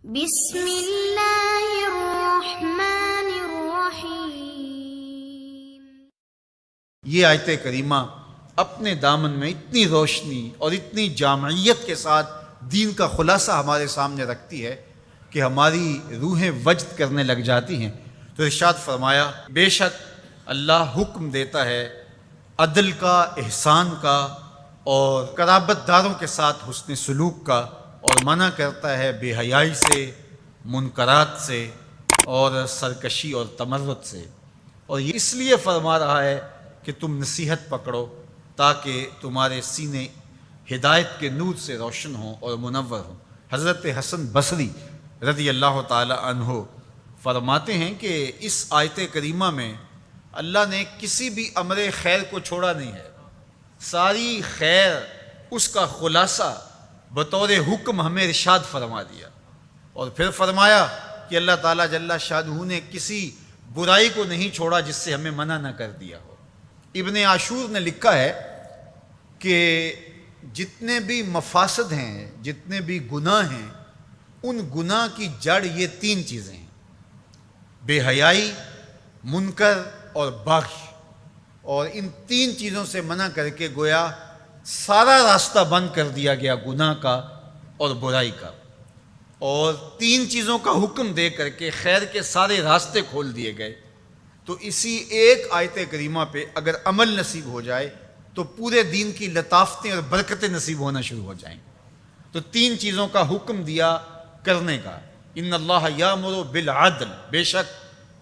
بسم اللہ الرحمن الرحیم۔ یہ آیت کریمہ اپنے دامن میں اتنی روشنی اور اتنی جامعیت کے ساتھ دین کا خلاصہ ہمارے سامنے رکھتی ہے کہ ہماری روحیں وجد کرنے لگ جاتی ہیں۔ تو ارشاد فرمایا، بے شک اللہ حکم دیتا ہے عدل کا، احسان کا اور قرابت داروں کے ساتھ حسن سلوک کا، اور منع کرتا ہے بے حیائی سے، منکرات سے اور سرکشی اور تمرد سے۔ اور یہ اس لیے فرما رہا ہے کہ تم نصیحت پکڑو تاکہ تمہارے سینے ہدایت کے نور سے روشن ہوں اور منور ہوں۔ حضرت حسن بصری رضی اللہ تعالی عنہ فرماتے ہیں کہ اس آیت کریمہ میں اللہ نے کسی بھی امر خیر کو چھوڑا نہیں ہے، ساری خیر اس کا خلاصہ بطور حکم ہمیں ارشاد فرما دیا، اور پھر فرمایا کہ اللہ تعالیٰ جل شانہ نے کسی برائی کو نہیں چھوڑا جس سے ہمیں منع نہ کر دیا ہو۔ ابن عاشور نے لکھا ہے کہ جتنے بھی مفاسد ہیں، جتنے بھی گناہ ہیں، ان گناہ کی جڑ یہ تین چیزیں ہیں: بے حیائی، منکر اور بغی۔ اور ان تین چیزوں سے منع کر کے گویا سارا راستہ بند کر دیا گیا گناہ کا اور برائی کا، اور تین چیزوں کا حکم دے کر کے خیر کے سارے راستے کھول دیے گئے۔ تو اسی ایک آیت کریمہ پہ اگر عمل نصیب ہو جائے تو پورے دین کی لطافتیں اور برکتیں نصیب ہونا شروع ہو جائیں۔ تو تین چیزوں کا حکم دیا کرنے کا: ان اللہ یامر بالعدل، بے شک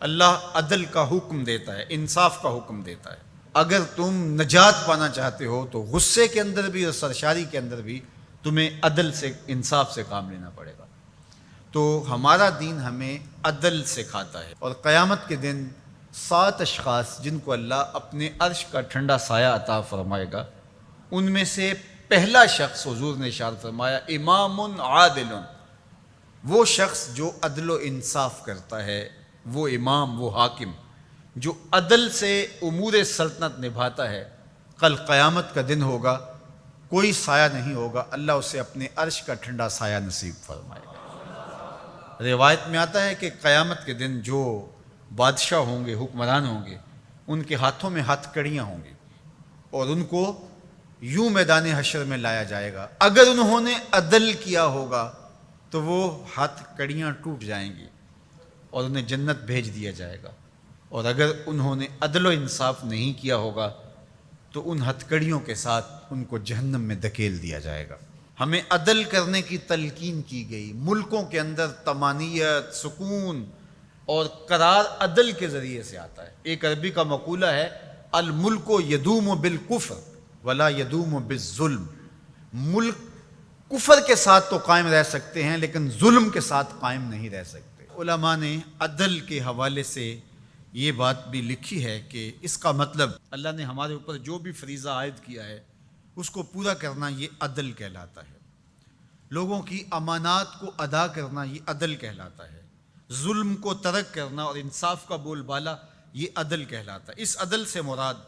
اللہ عدل کا حکم دیتا ہے، انصاف کا حکم دیتا ہے۔ اگر تم نجات پانا چاہتے ہو تو غصے کے اندر بھی اور سرشاری کے اندر بھی تمہیں عدل سے، انصاف سے کام لینا پڑے گا۔ تو ہمارا دین ہمیں عدل سکھاتا ہے، اور قیامت کے دن 7 اشخاص جن کو اللہ اپنے عرش کا ٹھنڈا سایہ عطا فرمائے گا، ان میں سے پہلا شخص حضور نے ارشاد فرمایا امام عادل، وہ شخص جو عدل و انصاف کرتا ہے، وہ امام، وہ حاکم جو عدل سے امور سلطنت نبھاتا ہے، کل قیامت کا دن ہوگا، کوئی سایہ نہیں ہوگا، اللہ اسے اپنے عرش کا ٹھنڈا سایہ نصیب فرمائے گا۔ روایت میں آتا ہے کہ قیامت کے دن جو بادشاہ ہوں گے، حکمران ہوں گے، ان کے ہاتھوں میں ہتھ کڑیاں ہوں گی، اور ان کو یوں میدان حشر میں لایا جائے گا۔ اگر انہوں نے عدل کیا ہوگا تو وہ ہتھ کڑیاں ٹوٹ جائیں گی اور انہیں جنت بھیج دیا جائے گا، اور اگر انہوں نے عدل و انصاف نہیں کیا ہوگا تو ان ہتھ کڑیوں کے ساتھ ان کو جہنم میں دھکیل دیا جائے گا۔ ہمیں عدل کرنے کی تلقین کی گئی۔ ملکوں کے اندر طمانینت، سکون اور قرار عدل کے ذریعے سے آتا ہے۔ ایک عربی کا مقولہ ہے، الملک یدوم بالکفر ولا یدوم بالظلم۔ ملک کفر کے ساتھ تو قائم رہ سکتے ہیں لیکن ظلم کے ساتھ قائم نہیں رہ سکتے۔ علماء نے عدل کے حوالے سے یہ بات بھی لکھی ہے کہ اس کا مطلب اللہ نے ہمارے اوپر جو بھی فریضہ عائد کیا ہے اس کو پورا کرنا، یہ عدل کہلاتا ہے۔ لوگوں کی امانات کو ادا کرنا، یہ عدل کہلاتا ہے۔ ظلم کو ترک کرنا اور انصاف کا بول بالا، یہ عدل کہلاتا ہے۔ اس عدل سے مراد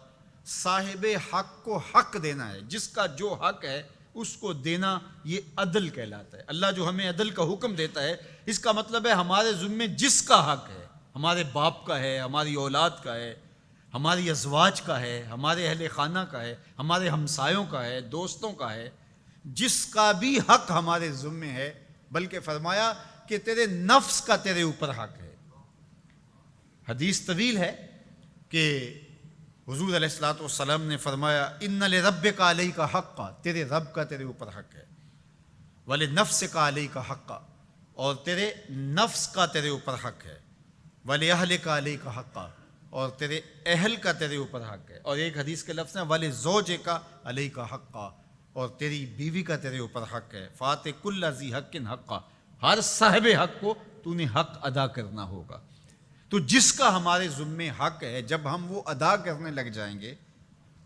صاحب حق کو حق دینا ہے، جس کا جو حق ہے اس کو دینا، یہ عدل کہلاتا ہے۔ اللہ جو ہمیں عدل کا حکم دیتا ہے، اس کا مطلب ہے ہمارے ذمے جس کا حق ہے، ہمارے باپ کا ہے، ہماری اولاد کا ہے، ہماری ازواج کا ہے، ہمارے اہل خانہ کا ہے، ہمارے ہمسایوں کا ہے، دوستوں کا ہے، جس کا بھی حق ہمارے ذمے ہے، بلکہ فرمایا کہ تیرے نفس کا تیرے اوپر حق ہے۔ حدیث طویل ہے کہ حضور علیہ الصلوۃ والسلام نے فرمایا ان لربک علیک حقا، تیرے رب کا تیرے اوپر حق ہے، ولنفسک علیک حقا، اور تیرے نفس کا تیرے اوپر حق ہے، وَلِأَهْلِكَ عَلَيْكَ حَقًّا، اور تیرے اہل کا تیرے اوپر حق ہے۔ اور ایک حدیث کے لفظ ہیں وَلِزَوْجِكَ عَلَيْكَ حَقًّا، اور تیری بیوی کا تیرے اوپر حق ہے۔ فَآتِ كُلَّ ذِي حَقٍّ حَقًّا، ہر صاحب حق کو تو نے حق ادا کرنا ہوگا۔ تو جس کا ہمارے ذمے حق ہے، جب ہم وہ ادا کرنے لگ جائیں گے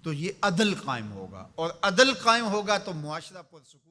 تو یہ عدل قائم ہوگا، اور عدل قائم ہوگا تو معاشرہ پرسکون